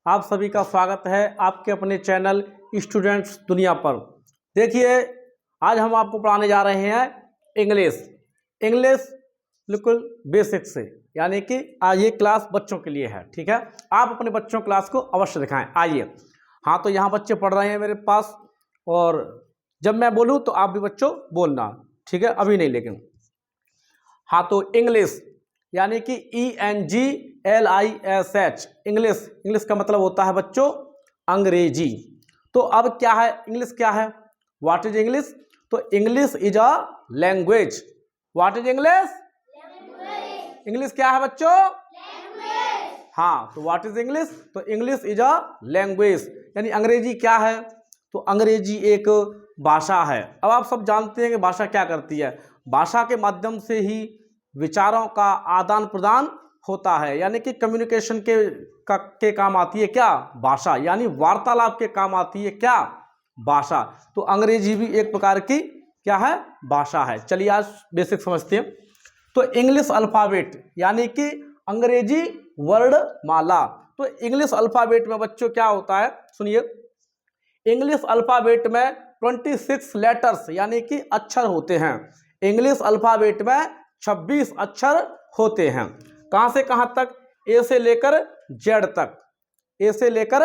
आप सभी का स्वागत है आपके अपने चैनल स्टूडेंट्स दुनिया पर। देखिए, आज हम आपको पढ़ाने जा रहे हैं इंग्लिश बिल्कुल बेसिक से, यानी कि आज ये क्लास बच्चों के लिए है। ठीक है, आप अपने बच्चों क्लास को अवश्य दिखाएं। आइए, हाँ, तो यहाँ बच्चे पढ़ रहे हैं मेरे पास, और जब मैं बोलूँ तो आप भी बच्चों बोलना। ठीक है, अभी नहीं लेकिन। हाँ, तो इंग्लिश यानी कि ENGLISH, इंग्लिश का मतलब होता है बच्चों अंग्रेजी। तो अब क्या है इंग्लिश, क्या है, व्हाट इज इंग्लिश? तो English is a language. What is English? English क्या है बच्चों? हाँ, तो व्हाट इज इंग्लिश? तो इंग्लिश इज अ लैंग्वेज, यानी अंग्रेजी क्या है? तो अंग्रेजी एक भाषा है। अब आप सब जानते हैं कि भाषा क्या करती है। भाषा के माध्यम से ही विचारों का आदान प्रदान होता है, यानी कि कम्युनिकेशन के काम आती है क्या? भाषा, यानी वार्तालाप के काम आती है क्या? भाषा। तो अंग्रेजी भी एक प्रकार की क्या है? भाषा है। चलिए आज बेसिक समझते हैं। तो इंग्लिश अल्फाबेट यानी कि अंग्रेजी वर्णमाला। तो इंग्लिश अल्फाबेट में बच्चों क्या होता है, सुनिए। इंग्लिश अल्फाबेट में 26 लेटर्स यानी कि अक्षर होते हैं। इंग्लिश अल्फाबेट में 26 अक्षर होते हैं। कहाँ से कहाँ तक? ए से लेकर जेड तक। ए से लेकर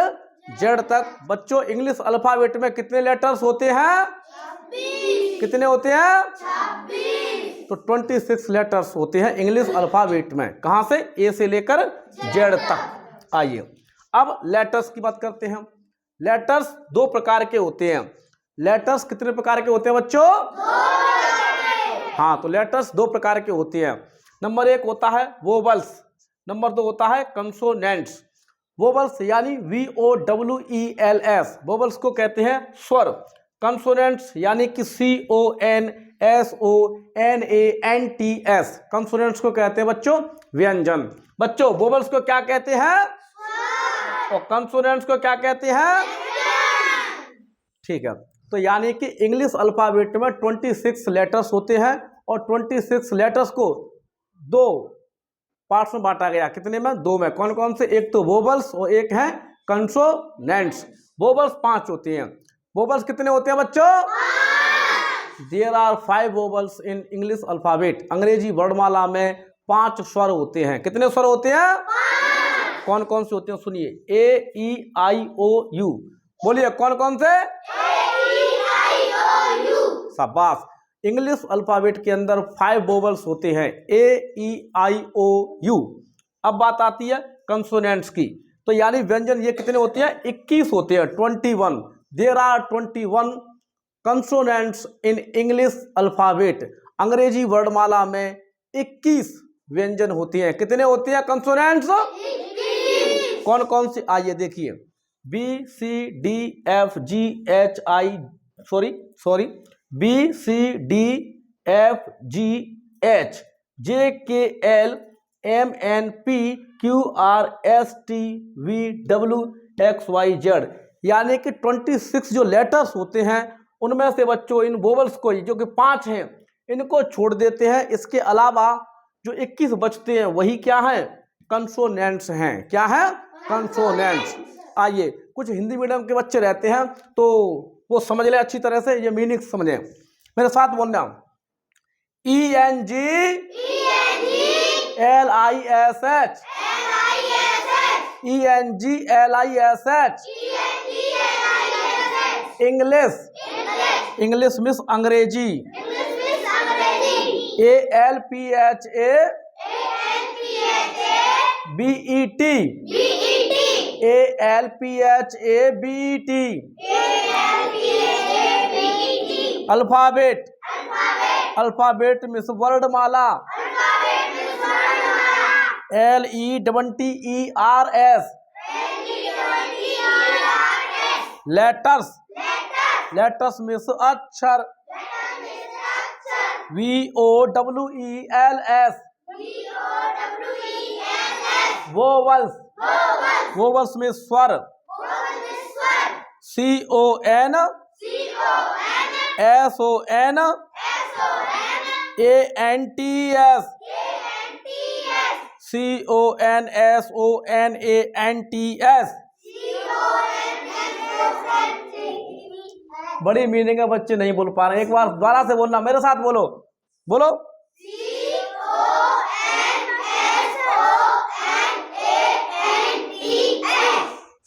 जेड तक बच्चों इंग्लिश अल्फाबेट में कितने लेटर्स होते हैं? 26। कितने होते हैं? 26। तो 26 लेटर्स होते हैं इंग्लिश अल्फाबेट में। कहाँ से? ए से लेकर जेड तक। आइए अब लेटर्स की बात करते हैं। लेटर्स दो प्रकार के होते हैं। लेटर्स कितने प्रकार के होते हैं बच्चों? हाँ, तो लेटर्स दो प्रकार के होते हैं। नंबर एक होता है वोवल्स, नंबर दो होता है कंसोनेंट्स। वोवल्स यानी VOWELS, वोवल्स को कहते हैं स्वर। कंसोनेंट्स यानी कि CONSONANTS, कंसोनेंट्स को कहते हैं बच्चों व्यंजन। बच्चों वोवल्स को क्या कहते हैं? और कंसोनेंट्स को क्या कहते हैं? ठीक है, तो यानी कि इंग्लिश अल्फाबेट में 26 लेटर्स होते हैं, और 26 लेटर्स को दो पार्ट्स में बांटा गया। कितने में? दो में। कौन कौन से? एक तो वोवल्स और एक है कंसोनेंट्स। वोवल्स 5 होते हैं। वोवल्स कितने होते हैं बच्चों? There are 5 vowels in English alphabet. अंग्रेजी वर्णमाला में 5 स्वर होते हैं। कितने स्वर होते हैं? कौन कौन से होते हैं? सुनिए, AEIOU। बोलिए कौन कौन से? AEIOU। शाबाश। इंग्लिश अल्फाबेट के अंदर 5 वोवल्स होते हैं, AEIOU। अब बात आती है कंसोनेंट्स की। तो यानी व्यंजन ये कितने होते हैं? 21 होते हैं, 21। There are 21 consonants in English alphabet. अंग्रेजी वर्णमाला में 21 व्यंजन होते हैं। कितने होते हैं कंसोनेंट्स? कौन कौन से? आइए देखिए, BCDFGH, JKLMNPQRSTVWXYZ, यानी कि 26 जो लेटर्स होते हैं उनमें से बच्चों इन वोवल्स को, जो कि 5 हैं, इनको छोड़ देते हैं। इसके अलावा जो 21 बचते हैं वही क्या है? कंसोनेंट्स हैं। क्या है? कंसोनेंट्स। आइए, कुछ हिंदी मीडियम के बच्चे रहते हैं तो वो समझ लें अच्छी तरह से, ये मीनिंग समझें। मेरे साथ बोलना, ENGLISH, ENGLISH, English, English miss अंग्रेजी, ALPHA BET, ALPHA BET, alphabet, alphabet miss वर्णमाला, LETTERS, लेटर्स, लेटर्स मिस अक्षर, VOWELS, वोवल्स, वोवल्स में स्वर, CONSONANTS, CONSONANTS, बड़ी मीनिंग है, बच्चे नहीं बोल पा रहे। एक बार दोबारा से बोलना, मेरे साथ बोलो, बोलो।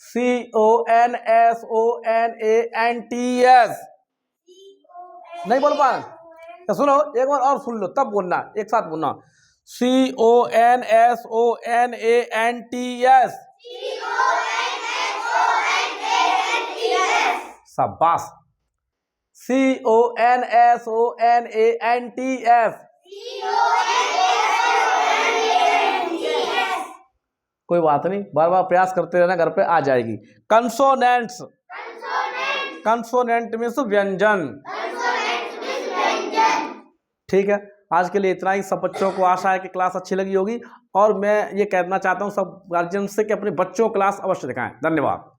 CONSONANTS। नहीं बोल पा रहे तो सुनो, एक बार और सुन लो तब बोलना, एक साथ बोलना। CONSONANTS। शाबाश। CONSONANTS। कोई बात नहीं, बार बार प्रयास करते रहना, घर पे आ जाएगी। कंसोनेंट्स। कंसोनेंट मीन्स व्यंजन। ठीक है, आज के लिए इतना ही। सब बच्चों को आशा है कि क्लास अच्छी लगी होगी, और मैं ये कहना चाहता हूँ सब गार्जियन से कि अपने बच्चों को क्लास अवश्य दिखाएं। धन्यवाद।